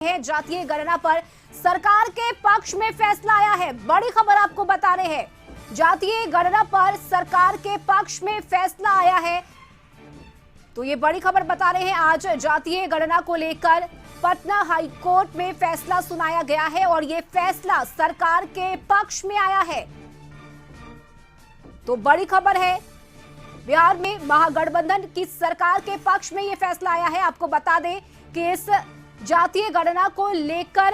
है जातीय गणना पर सरकार के पक्ष में फैसला आया है। बड़ी खबर आपको बता रहे हैं, जातीय गणना पर सरकार के पक्ष में फैसला आया है। तो ये बड़ी खबर बता रहे हैं, आज जातीय गणना को लेकर पटना हाई कोर्ट में फैसला सुनाया गया है और ये फैसला सरकार के पक्ष में आया है। तो बड़ी खबर है, बिहार में महागठबंधन की सरकार के पक्ष में ये फैसला आया है। आपको बता दें कि इस जातीय गणना को लेकर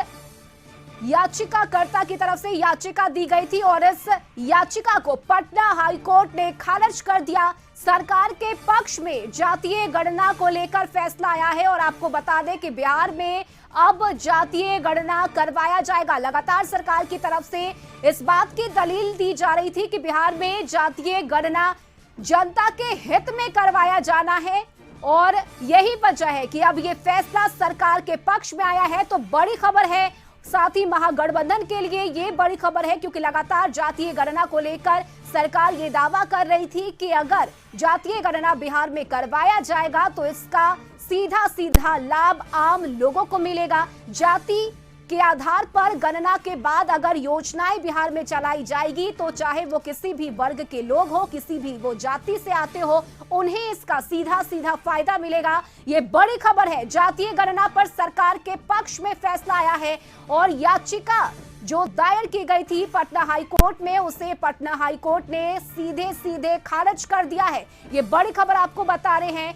याचिकाकर्ता की तरफ से याचिका दी गई थी और इस याचिका को पटना हाई कोर्ट ने खारिज कर दिया। सरकार के पक्ष में जातीय गणना को लेकर फैसला आया है और आपको बता दें कि बिहार में अब जातीय गणना करवाया जाएगा। लगातार सरकार की तरफ से इस बात की दलील दी जा रही थी कि बिहार में जातीय गणना जनता के हित में करवाया जाना है और यही वजह है कि अब ये फैसला सरकार के पक्ष में आया है। तो बड़ी खबर है, साथ ही महागठबंधन के लिए ये बड़ी खबर है क्योंकि लगातार जातीय गणना को लेकर सरकार ये दावा कर रही थी कि अगर जातीय गणना बिहार में करवाया जाएगा तो इसका सीधा सीधा लाभ आम लोगों को मिलेगा। जाति के आधार पर गणना के बाद अगर योजनाएं बिहार में चलाई जाएगी तो चाहे वो किसी भी वर्ग के लोग हो, किसी भी वो जाति से आते हो, उन्हें इसका सीधा सीधा फायदा मिलेगा। ये बड़ी खबर है, जातीय गणना पर सरकार के पक्ष में फैसला आया है और याचिका जो दायर की गई थी पटना हाई कोर्ट में, उसे पटना हाई कोर्ट ने सीधे सीधे खारिज कर दिया है। ये बड़ी खबर आपको बता रहे हैं,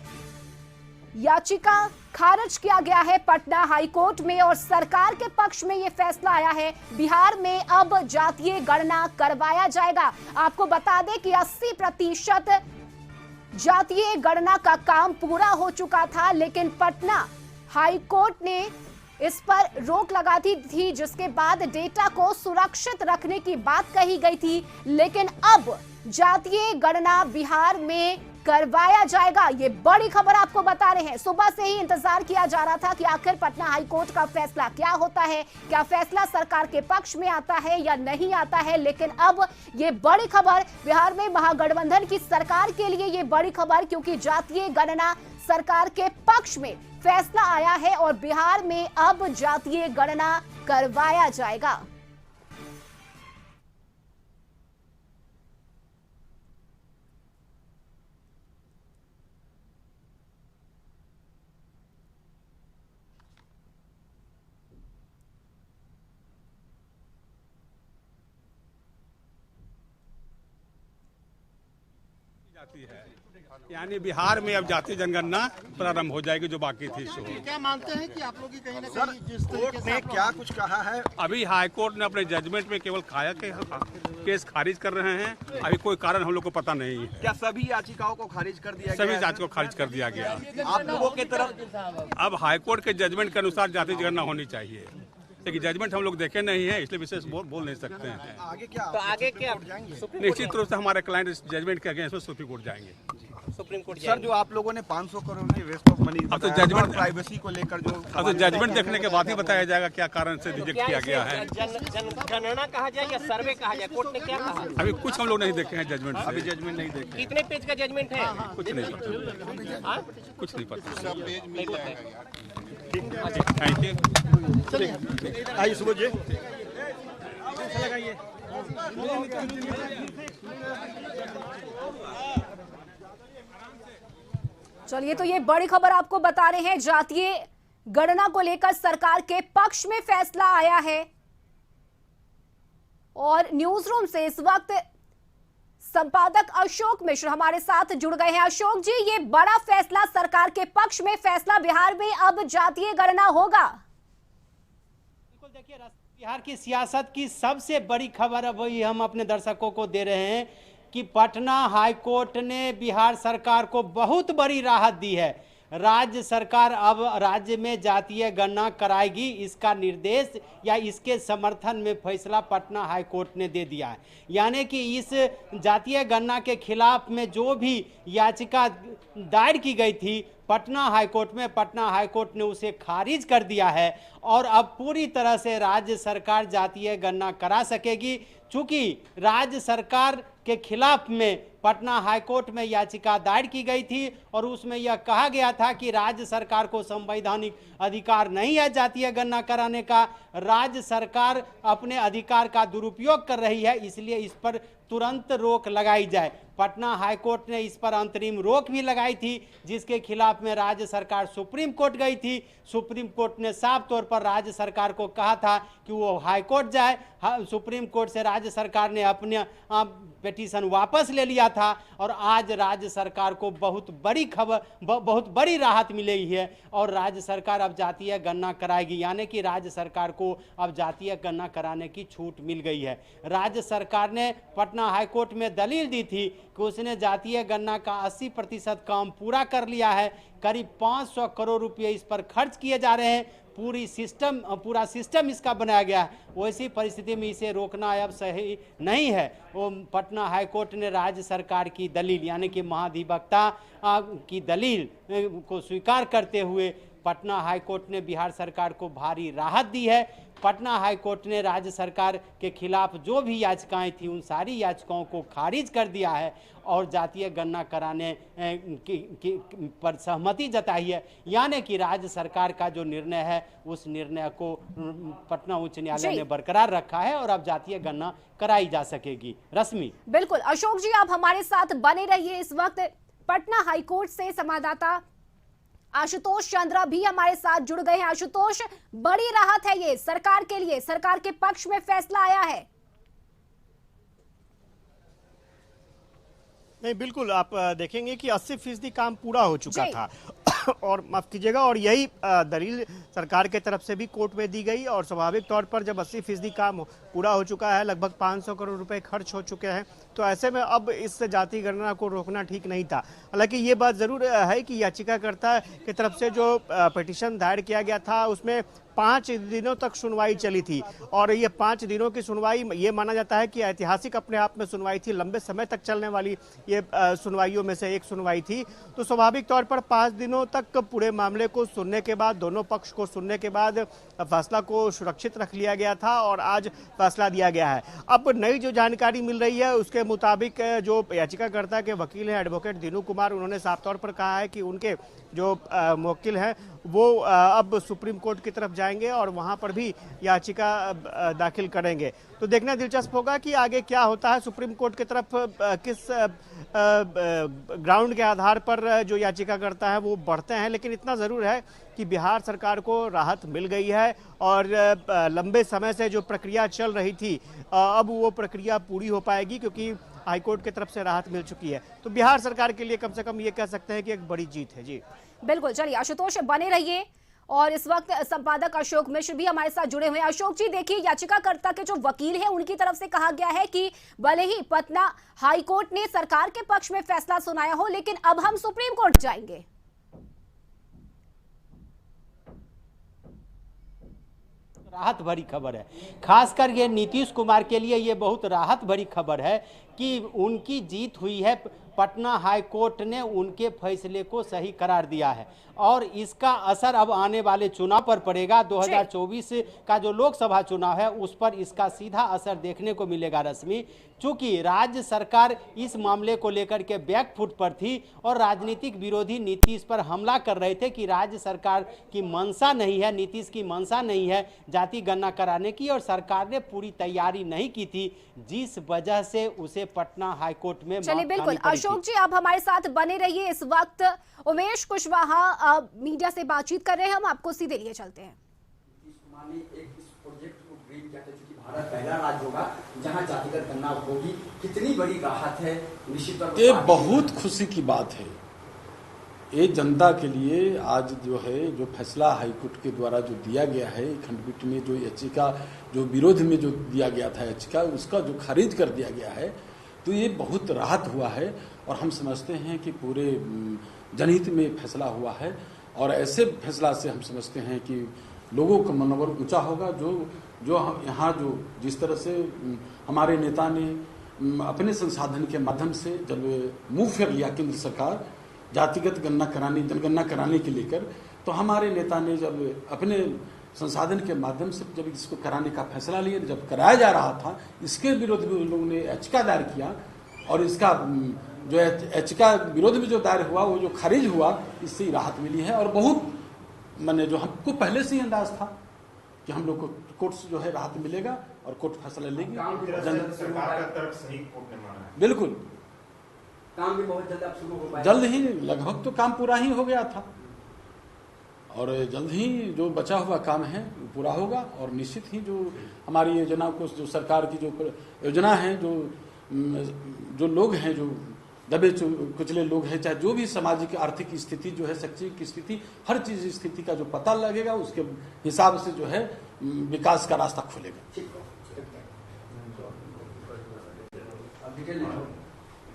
याचिका खारिज किया गया है पटना हाई कोर्ट में और सरकार के पक्ष में यह फैसला आया है। बिहार में अब जातीय गणना करवाया जाएगा। आपको बता दें कि 80% जातीय गणना का काम पूरा हो चुका था, लेकिन पटना हाई कोर्ट ने इस पर रोक लगा दी थी, जिसके बाद डेटा को सुरक्षित रखने की बात कही गई थी। लेकिन अब जातीय गणना बिहार में करवाया जाएगा। ये बड़ी खबर आपको बता रहे हैं। सुबह से ही इंतजार किया जा रहा था कि आखिर पटना हाई कोर्ट का फैसला क्या होता है, क्या फैसला सरकार के पक्ष में आता है या नहीं आता है। लेकिन अब ये बड़ी खबर बिहार में महागठबंधन की सरकार के लिए ये बड़ी खबर, क्योंकि जातीय गणना सरकार के पक्ष में फैसला आया है और बिहार में अब जातीय गणना करवाया जाएगा। जाती है, यानी बिहार में अब जातीय जनगणना प्रारंभ हो जाएगी जो बाकी थी। क्या मानते हैं कि आप लोग की कहीं ना कहीं जिस तरीके से क्या कुछ कहा है, अभी हाईकोर्ट ने अपने जजमेंट में केवल खाया के केस खारिज कर रहे हैं। अभी कोई कारण हम लोग को पता नहीं है। क्या सभी याचिकाओं को खारिज कर दिया गया? सभी याचिकाओं को खारिज कर दिया गया। आप लोगों की तरफ अब हाईकोर्ट के जजमेंट के अनुसार जातीय जनगणना होनी चाहिए, लेकिन जजमेंट हम लोग देखे नहीं है, इसलिए विशेष बोल नहीं सकते हैं। आगे क्या? तो आगे क्या निश्चित रूप से हमारे क्लाइंट इस जजमेंट के अगेंस्ट में सुप्रीम कोर्ट जाएंगे। सुप्रीम कोर्ट सर, जो आप लोगों ने 500 करोड़ की वेस्ट ऑफ मनी अब तो जजमेंट प्राइवेसी को लेकर जो अब तो जजमेंट देखने के बाद ही बताया जाएगा क्या कारण से रिजेक्ट किया गया है। जनगणना कहा जाए या सर्वे कहा जाए, कोर्ट ने क्या कहा? अभी कुछ हम लोग नहीं देखे हैं जजमेंट। अभी जजमेंट नहीं देखे। कितने पेज का जजमेंट है? कुछ नहीं पता, कुछ नहीं पता। अच्छा, थैंक यू। आइए सुबह जी। चलिए, तो ये बड़ी खबर आपको बता रहे हैं, जातीय गणना को लेकर सरकार के पक्ष में फैसला आया है। और न्यूज रूम से इस वक्त संपादक अशोक मिश्र हमारे साथ जुड़ गए हैं। अशोक जी, ये बड़ा फैसला सरकार के पक्ष में फैसला, बिहार में अब जातीय गणना होगा। बिल्कुल, देखिए बिहार की सियासत की सबसे बड़ी खबर अब वही हम अपने दर्शकों को दे रहे हैं कि पटना हाई कोर्ट ने बिहार सरकार को बहुत बड़ी राहत दी है। राज्य सरकार अब राज्य में जातीय गणना कराएगी, इसका निर्देश या इसके समर्थन में फैसला पटना हाई कोर्ट ने दे दिया है। यानी कि इस जातीय गणना के खिलाफ में जो भी याचिका दायर की गई थी पटना हाईकोर्ट में, पटना हाईकोर्ट ने उसे खारिज कर दिया है और अब पूरी तरह से राज्य सरकार जातीय गणना करा सकेगी। चूंकि राज्य सरकार के खिलाफ में पटना हाईकोर्ट में याचिका दायर की गई थी और उसमें यह कहा गया था कि राज्य सरकार को संवैधानिक अधिकार नहीं है जातीय गणना कराने का, राज्य सरकार अपने अधिकार का दुरुपयोग कर रही है, इसलिए इस पर तुरंत रोक लगाई जाए। पटना हाईकोर्ट ने इस पर अंतरिम रोक भी लगाई थी, जिसके खिलाफ में राज्य सरकार सुप्रीम कोर्ट गई थी। सुप्रीम कोर्ट ने साफ तौर पर राज्य सरकार को कहा था कि वो हाईकोर्ट जाए। सुप्रीम कोर्ट से राज्य सरकार ने अपने पिटीशन वापस ले लिया था और आज राज्य सरकार को बहुत बड़ी खबर, बहुत बड़ी राहत मिली है और राज्य सरकार अब जातीय गणना कराएगी, यानी कि राज्य सरकार को अब जातीय गणना कराने की छूट मिल गई है। राज्य सरकार ने पटना हाईकोर्ट में दलील दी थी कि उसने जातीय गणना का 80% काम पूरा कर लिया है, करीब 500 करोड़ रुपए इस पर खर्च किए जा रहे हैं, पूरा सिस्टम इसका बनाया गया है। वैसी परिस्थिति में इसे रोकना अब सही नहीं है। वो पटना हाईकोर्ट ने राज्य सरकार की दलील यानी कि महाधिवक्ता की दलील को स्वीकार करते हुए पटना हाईकोर्ट ने बिहार सरकार को भारी राहत दी है। पटना हाईकोर्ट ने राज्य सरकार के खिलाफ जो भी याचिकाएं थी उन सारी याचिकाओं को खारिज कर दिया है और जातीय गणना कराने पर सहमति जताई है, यानी कि राज्य सरकार का जो निर्णय है उस निर्णय को पटना उच्च न्यायालय ने बरकरार रखा है और अब जातीय गणना कराई जा सकेगी। रश्मि। बिल्कुल अशोक जी, आप हमारे साथ बने रहिए। इस वक्त पटना हाईकोर्ट से संवाददाता आशुतोष चंद्रा भी हमारे साथ जुड़ गए हैं। आशुतोष, बड़ी राहत है ये सरकार के लिए, सरकार के पक्ष में फैसला आया है। नहीं, बिल्कुल आप देखेंगे कि 80% काम पूरा हो चुका था और माफ कीजिएगा, और यही दलील सरकार के तरफ से भी कोर्ट में दी गई और स्वाभाविक तौर पर जब 80% काम पूरा हो चुका है, लगभग 500 करोड़ रुपए खर्च हो चुके हैं, तो ऐसे में अब इस जाति गणना को रोकना ठीक नहीं था। हालांकि ये बात जरूर है कि याचिकाकर्ता की तरफ से जो पिटीशन दायर किया गया था उसमें 5 दिनों तक सुनवाई चली थी और ये 5 दिनों की सुनवाई ये माना जाता है कि ऐतिहासिक अपने आप में सुनवाई थी, लंबे समय तक चलने वाली ये सुनवाइयों में से एक सुनवाई थी। तो स्वाभाविक तौर पर 5 दिनों तक पूरे मामले को सुनने के बाद, दोनों पक्ष को सुनने के बाद फैसला को सुरक्षित रख लिया गया था और आज फैसला दिया गया है। अब नई जो जानकारी मिल रही है उसके मुताबिक जो याचिकाकर्ता के वकील हैं एडवोकेट दिनू कुमार, उन्होंने साफ तौर पर कहा है कि उनके जो मुवक्किल हैं वो अब सुप्रीम कोर्ट की तरफ जाएंगे और वहां पर भी याचिका दाखिल करेंगे। तो देखना दिलचस्प होगा कि आगे क्या होता है, सुप्रीम कोर्ट की तरफ किस ग्राउंड के आधार पर जो याचिकाकर्ता है वो बढ़ते हैं। लेकिन इतना ज़रूर है कि बिहार सरकार को राहत मिल गई है और लंबे समय से जो प्रक्रिया चल रही थी अब वो प्रक्रिया पूरी हो पाएगी क्योंकि हाईकोर्ट की तरफ से राहत मिल चुकी है। तो बिहार सरकार के लिए कम से कम ये कह सकते हैं कि एक बड़ी जीत है। जी बिल्कुल, चलिए आशुतोष बने रहिए और इस वक्त संपादक अशोक मिश्र भी हमारे साथ जुड़े हुए हैं। अशोक जी, देखिए याचिकाकर्ता के जो वकील हैं उनकी तरफ से कहा गया है कि भले ही पटना हाईकोर्ट ने सरकार के पक्ष में फैसला सुनाया हो लेकिन अब हम सुप्रीम कोर्ट जाएंगे। राहत भरी खबर है, खासकर ये नीतीश कुमार के लिए ये बहुत राहत भरी खबर है कि उनकी जीत हुई है। पटना हाईकोर्ट ने उनके फैसले को सही करार दिया है और इसका असर अब आने वाले चुनाव पर पड़ेगा। 2024 का जो लोकसभा चुनाव है उस पर इसका सीधा असर देखने को मिलेगा। रश्मि, चूंकि राज्य सरकार इस मामले को लेकर के बैकफुट पर थी और राजनीतिक विरोधी नीतीश पर हमला कर रहे थे कि राज्य सरकार की मंशा नहीं है, नीतीश की मंशा नहीं है जाति गणना कराने की और सरकार ने पूरी तैयारी नहीं की थी, जिस वजह से उसे पटना हाईकोर्ट में चलिए बिल्कुल अशोक जी, आप हमारे साथ बने रहिए। इस वक्त उमेश कुशवाहा मीडिया से बातचीत कर रहे हैं, हम आपको सीधे लिए चलते हैं। भारत पहला राज्य होगा जहां जातिगत गणना होगी, कितनी बड़ी राहत है। निश्चित तौर पर ये बहुत खुशी की बात है ये जनता के लिए। आज जो है जो फैसला हाईकोर्ट के द्वारा जो दिया गया है खंडपीठ में, जो याचिका जो विरोध में जो दिया गया था याचिका, उसका जो खारिज कर दिया गया है, तो ये बहुत राहत हुआ है और हम समझते हैं कि पूरे जनहित में फैसला हुआ है और ऐसे फैसला से हम समझते हैं कि लोगों का मनोबल ऊंचा होगा। जो यहाँ जो जिस तरह से हमारे नेता ने अपने संसाधन के माध्यम से जब मुंह फेर लिया केंद्र सरकार, जातिगत गणना कराने, जनगणना कराने के लेकर, तो हमारे नेता ने जब अपने संसाधन के माध्यम से जब इसको कराने का फैसला लिया, जब कराया जा रहा था, इसके विरोध में उन लोगों ने याचिका दायर किया और इसका जो याचिका विरोध में जो दायर हुआ वो जो खारिज हुआ, इससे ही राहत मिली है। और बहुत मैंने जो हमको पहले से ही अंदाज था कि हम लोग को कोर्ट से जो है राहत मिलेगा और कोर्ट फैसला लेगी। सरकार का तरफ सही कोर्ट ने माना है। बिल्कुल, काम भी बहुत जल्द अब शुरू हो पाएगा। जल्द ही, लगभग तो काम पूरा ही हो गया था और जल्द ही जो बचा हुआ काम है पूरा होगा। और निश्चित ही जो हमारी योजना को, जो सरकार की जो योजना है, जो लोग हैं, जो दबे कुचले लोग हैं, चाहे जो भी सामाजिक आर्थिक स्थिति जो है, शैक्षणिक स्थिति, हर चीज स्थिति का जो पता लगेगा, उसके हिसाब से जो है विकास का रास्ता खुलेगा।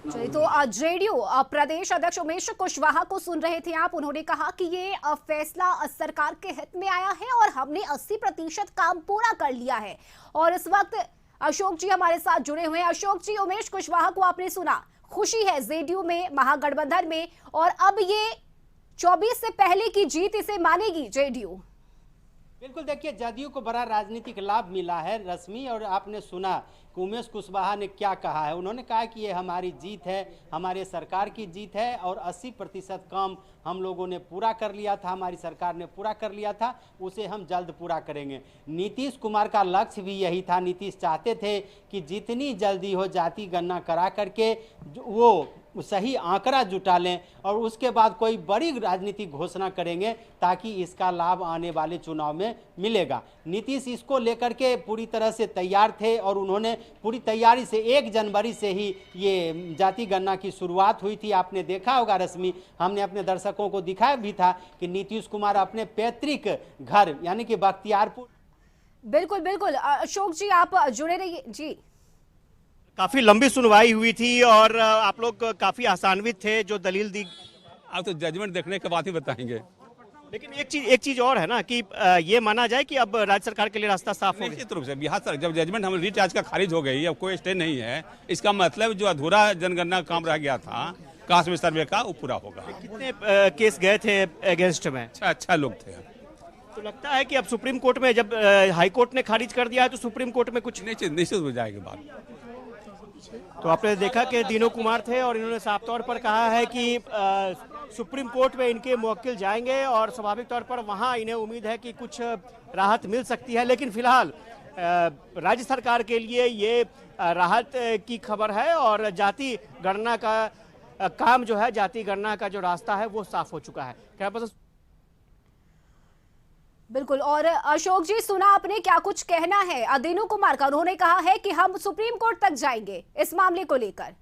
चलिए, तो जेडीयू प्रदेश अध्यक्ष उमेश कुशवाहा को सुन रहे थे आप। उन्होंने कहा कि ये फैसला सरकार के हित में आया है और हमने 80% काम पूरा कर लिया है। और इस वक्त अशोक जी हमारे साथ जुड़े हुए हैं। अशोक जी, उमेश कुशवाहा को आपने सुना, खुशी है जेडीयू में, महागठबंधन में, और अब ये 24 से पहले की जीत इसे मानेगी जेडीयू। बिल्कुल, देखिए जदयू को बड़ा राजनीतिक लाभ मिला है रश्मि, और आपने सुना कि उमेश कुशवाहा ने क्या कहा है। उन्होंने कहा कि ये हमारी जीत है, हमारे सरकार की जीत है और 80% काम हम लोगों ने पूरा कर लिया था, हमारी सरकार ने पूरा कर लिया था, उसे हम जल्द पूरा करेंगे। नीतीश कुमार का लक्ष्य भी यही था। नीतीश चाहते थे कि जितनी जल्दी हो जाति गणना करा करके वो सही आंकड़ा जुटा लें और उसके बाद कोई बड़ी राजनीतिक घोषणा करेंगे ताकि इसका लाभ आने वाले चुनाव में मिलेगा। नीतीश इसको लेकर के पूरी तरह से तैयार थे और उन्होंने पूरी तैयारी से 1 जनवरी से ही ये जाति गणना की शुरुआत हुई थी। आपने देखा होगा रश्मि, हमने अपने दर्शकों को दिखाया भी था कि नीतीश कुमार अपने पैतृक घर यानी कि बख्तियारपुर। बिल्कुल बिल्कुल, अशोक जी आप जुड़े रहिए जी। काफी लंबी सुनवाई हुई थी और आप लोग काफी आसान्वित थे जो दलील दी। आप तो जजमेंट देखने के बाद ही बताएंगे। लेकिन एक चीज और है ना कि ये माना जाए कि अब राज्य सरकार के लिए रास्ता साफ हो गया। निश्चित रूप से बिहार सरकार जब जजमेंट हम रीट आज का खारिज हो गई, अब कोई स्टे नहीं है, इसका मतलब जो अधूरा जनगणना काम रह गया था कास्ट में सर्वे का, वो पूरा होगा। कितने केस गए थे अगेंस्ट में? अच्छा लोग थे। तो लगता है कि अब सुप्रीम कोर्ट में, जब हाई कोर्ट ने खारिज कर दिया है, तो सुप्रीम कोर्ट में कुछ निश्चित हो जाएगी बात। तो आपने देखा कि दीनू कुमार थे और इन्होंने साफ तौर पर कहा है कि सुप्रीम कोर्ट में इनके मुवक्किल जाएंगे और स्वाभाविक तौर पर वहां इन्हें उम्मीद है कि कुछ राहत मिल सकती है। लेकिन फिलहाल राज्य सरकार के लिए ये राहत की खबर है और जाति गणना का काम जो है, जाति गणना का जो रास्ता है वो साफ हो चुका है। क्या बस बिल्कुल। और अशोक जी, सुना आपने क्या कुछ कहना है दीनू कुमार का? उन्होंने कहा है कि हम सुप्रीम कोर्ट तक जाएंगे इस मामले को लेकर।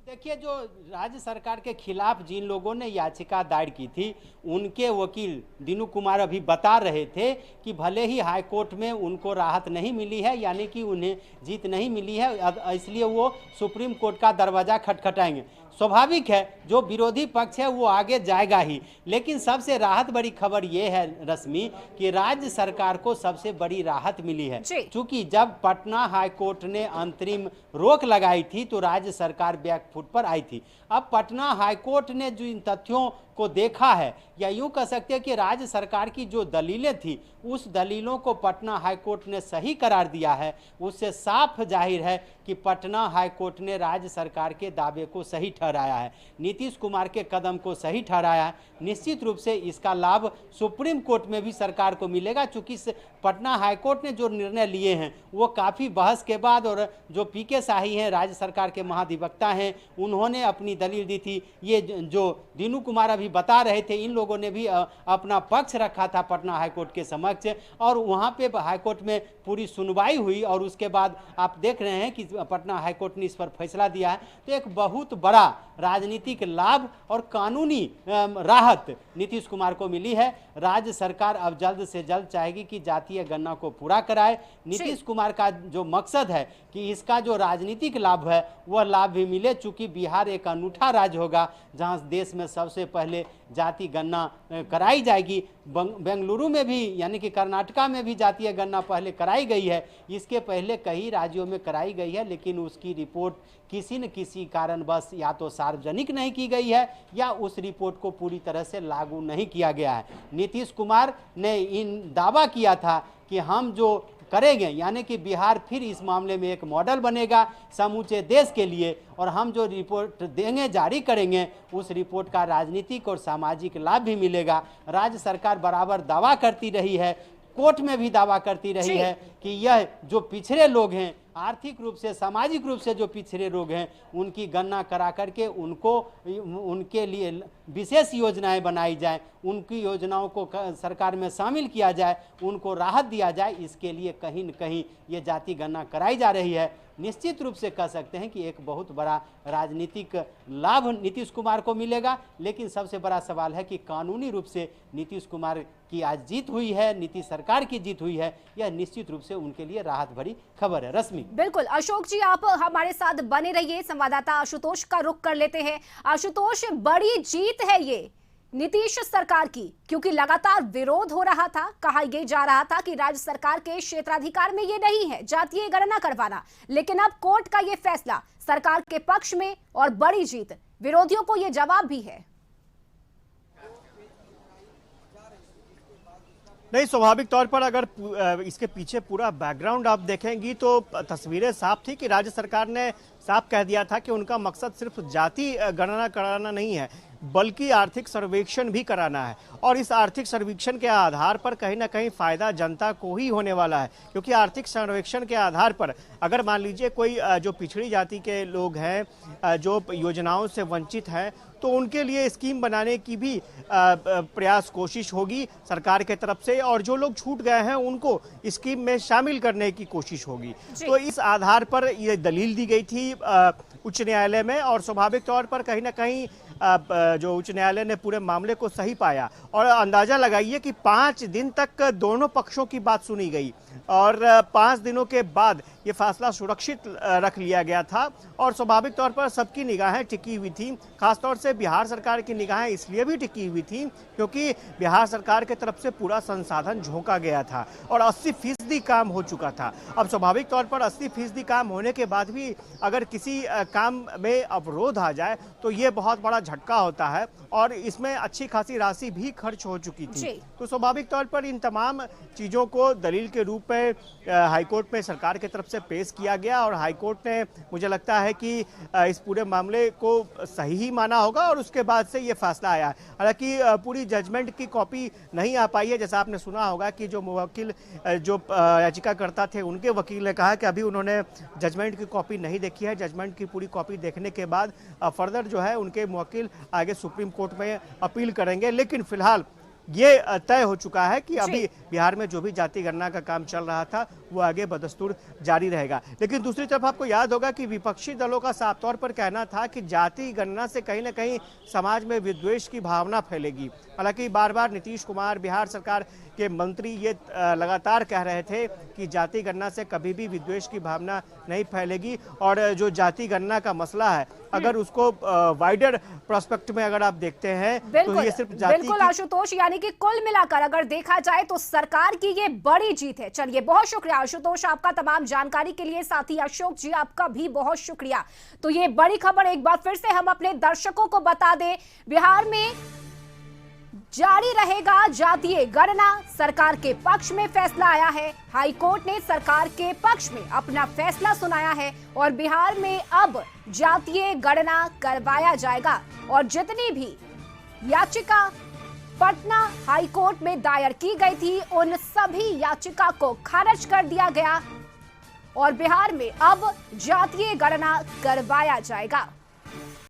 देखिए, जो राज्य सरकार के खिलाफ जिन लोगों ने याचिका दायर की थी, उनके वकील दीनू कुमार अभी बता रहे थे कि भले ही हाई कोर्ट में उनको राहत नहीं मिली है, यानी कि उन्हें जीत नहीं मिली है, इसलिए वो सुप्रीम कोर्ट का दरवाजा खटखटाएंगे। स्वाभाविक है, जो विरोधी पक्ष है वो आगे जाएगा ही। लेकिन सबसे राहत बड़ी खबर ये है रश्मि कि राज्य सरकार को सबसे बड़ी राहत मिली है, क्योंकि जब पटना हाई कोर्ट ने अंतरिम रोक लगाई थी तो राज्य सरकार बैकफुट पर आई थी। अब पटना हाई कोर्ट ने जो इन तथ्यों को देखा है, या यूं कह सकते हैं कि राज्य सरकार की जो दलीलें थी, उस दलीलों को पटना हाई कोर्ट ने सही करार दिया है। उससे साफ जाहिर है कि पटना हाई कोर्ट ने राज्य सरकार के दावे को सही ठहराया है, नीतीश कुमार के कदम को सही ठहराया है। निश्चित रूप से इसका लाभ सुप्रीम कोर्ट में भी सरकार को मिलेगा, चूंकि पटना हाई कोर्ट ने जो निर्णय लिए हैं वो काफ़ी बहस के बाद, और जो पीके शाही हैं राज्य सरकार के महाधिवक्ता हैं, उन्होंने अपनी दलील दी थी। ये जो दीनू कुमार अभी बता रहे थे, इन लोगों ने भी अपना पक्ष रखा था पटना हाईकोर्ट के समक्ष, और वहां पे हाईकोर्ट में पूरी सुनवाई हुई और उसके बाद आप देख रहे हैं कि पटना हाईकोर्ट ने इस पर फैसला दिया है। तो एक बहुत बड़ा राजनीतिक लाभ और कानूनी राहत नीतीश कुमार को मिली है। राज्य सरकार अब जल्द से जल्द चाहेगी कि जातीय गणना को पूरा कराए। नीतीश कुमार का जो मकसद है कि इसका जो राजनीतिक लाभ है वह लाभ भी मिले, चूंकि बिहार एक अनूठा राज्य होगा जहां देश में सबसे पहले पहले जाति गणना कराई जाएगी। बेंगलुरु में भी यानी कि कर्नाटका में भी जातीय गणना पहले कराई गई है, इसके पहले कई राज्यों में कराई गई है, लेकिन उसकी रिपोर्ट किसी न किसी कारणवश या तो सार्वजनिक नहीं की गई है या उस रिपोर्ट को पूरी तरह से लागू नहीं किया गया है। नीतीश कुमार ने दावा किया था कि हम जो करेंगे यानी कि बिहार फिर इस मामले में एक मॉडल बनेगा समूचे देश के लिए, और हम जो रिपोर्ट देंगे जारी करेंगे उस रिपोर्ट का राजनीतिक और सामाजिक लाभ भी मिलेगा। राज्य सरकार बराबर दावा करती रही है, कोर्ट में भी दावा करती रही है कि यह जो पिछड़े लोग हैं, आर्थिक रूप से सामाजिक रूप से जो पिछड़े लोग हैं, उनकी गणना करा करके उनके लिए विशेष योजनाएं बनाई जाए, उनकी योजनाओं को सरकार में शामिल किया जाए, उनको राहत दिया जाए। इसके लिए कहीं न कहीं ये जाति गणना कराई जा रही है। निश्चित रूप से कह सकते हैं कि एक बहुत बड़ा राजनीतिक लाभ नीतीश कुमार को मिलेगा, लेकिन सबसे बड़ा सवाल है कि कानूनी रूप से नीतीश कुमार की आज जीत हुई है, नीतीश सरकार की जीत हुई है, यह निश्चित रूप से उनके लिए राहत भरी खबर है। रश्मि। बिल्कुल अशोक जी, आप हमारे साथ बने रहिए। संवाददाता आशुतोष का रुख कर लेते हैं। आशुतोष, बड़ी जीत है ये नीतीश सरकार की, क्योंकि लगातार विरोध हो रहा था, कहा यह जा रहा था कि राज्य सरकार के क्षेत्राधिकार में ये नहीं है जातीय गणना करवाना, लेकिन अब कोर्ट का ये फैसला सरकार के पक्ष में और बड़ी जीत, विरोधियों को ये जवाब भी है। नहीं, स्वाभाविक तौर पर अगर इसके पीछे पूरा बैकग्राउंड आप देखेंगी तो तस्वीरें साफ थी कि राज्य सरकार ने साफ कह दिया था कि उनका मकसद सिर्फ जाति गणना कराना नहीं है, बल्कि आर्थिक सर्वेक्षण भी कराना है। और इस आर्थिक सर्वेक्षण के आधार पर कहीं ना कहीं फायदा जनता को ही होने वाला है, क्योंकि आर्थिक सर्वेक्षण के आधार पर अगर मान लीजिए कोई जो पिछड़ी जाति के लोग हैं, जो योजनाओं से वंचित हैं, तो उनके लिए स्कीम बनाने की भी प्रयास कोशिश होगी सरकार के तरफ से, और जो लोग छूट गए हैं उनको स्कीम में शामिल करने की कोशिश होगी। तो इस आधार पर ये दलील दी गई थी उच्च न्यायालय में, और स्वाभाविक तौर पर कहीं ना कहीं जो उच्च न्यायालय ने पूरे मामले को सही पाया। और अंदाजा लगाइए कि 5 दिन तक दोनों पक्षों की बात सुनी गई, और 5 दिनों के बाद ये फैसला सुरक्षित रख लिया गया था। और स्वाभाविक तौर पर सबकी निगाहें टिकी हुई थी, खासतौर से बिहार सरकार की निगाहें इसलिए भी टिकी हुई थी क्योंकि बिहार सरकार की तरफ से पूरा संसाधन झोंका गया था और 80% काम हो चुका था। अब स्वाभाविक तौर पर 80% काम होने के बाद भी अगर किसी काम में अवरोध आ जाए तो ये बहुत बड़ा झटका होता है, और इसमें अच्छी खासी राशि भी खर्च हो चुकी थी। तो स्वाभाविक तौर पर इन तमाम चीज़ों को दलील के रूप में हाईकोर्ट में सरकार की तरफ से पेश किया गया, और हाईकोर्ट ने मुझे लगता है कि इस पूरे मामले को सही ही माना होगा, और उसके बाद से ये फैसला आया। हालांकि पूरी जजमेंट की कॉपी नहीं आ पाई है, जैसा आपने सुना होगा कि जो मुवक्किल जो याचिकाकर्ता थे उनके वकील ने कहा कि अभी उन्होंने जजमेंट की कॉपी नहीं देखी है, जजमेंट की पूरी कॉपी देखने के बाद फर्दर जो है उनके मुवक्किल आगे सुप्रीम कोर्ट में अपील करेंगे। लेकिन फिलहाल ये तय हो चुका है कि अभी बिहार में जो भी जाति गणना का काम चल रहा था वो आगे बदस्तूर जारी रहेगा। लेकिन दूसरी तरफ आपको याद होगा कि विपक्षी दलों का साफ तौर पर कहना था कि जाति गणना से कहीं ना कहीं समाज में विद्वेष की भावना फैलेगी। हालांकि बार बार नीतीश कुमार, बिहार सरकार के मंत्री ये लगातार कह रहे थे कि जाति गणना से कभी भी विद्वेष की भावना नहीं फैलेगी, और जो जाति गणना का मसला है अगर उसको वाइडर प्रोस्पेक्ट में अगर आप देखते हैं तो ये सिर्फ जाति बिल्कुल आशुतोष, यानी कि कुल मिलाकर अगर देखा जाए तो सरकार की ये बड़ी जीत है। चलिए, बहुत शुक्रिया आशुतोष आपका तमाम जानकारी के लिए, साथ ही अशोक जी आपका भी बहुत शुक्रिया। तो ये बड़ी खबर एक बार फिर से हम अपने दर्शकों को बता दें, बिहार में जारी रहेगा जातीय गणना, सरकार के पक्ष में फैसला आया है। हाई कोर्ट ने सरकार के पक्ष में अपना फैसला सुनाया है और बिहार में अब जातीय गणना करवाया जाएगा। और जितनी भी याचिका पटना हाई कोर्ट में दायर की गई थी उन सभी याचिका को खारिज कर दिया गया और बिहार में अब जातीय गणना करवाया जाएगा।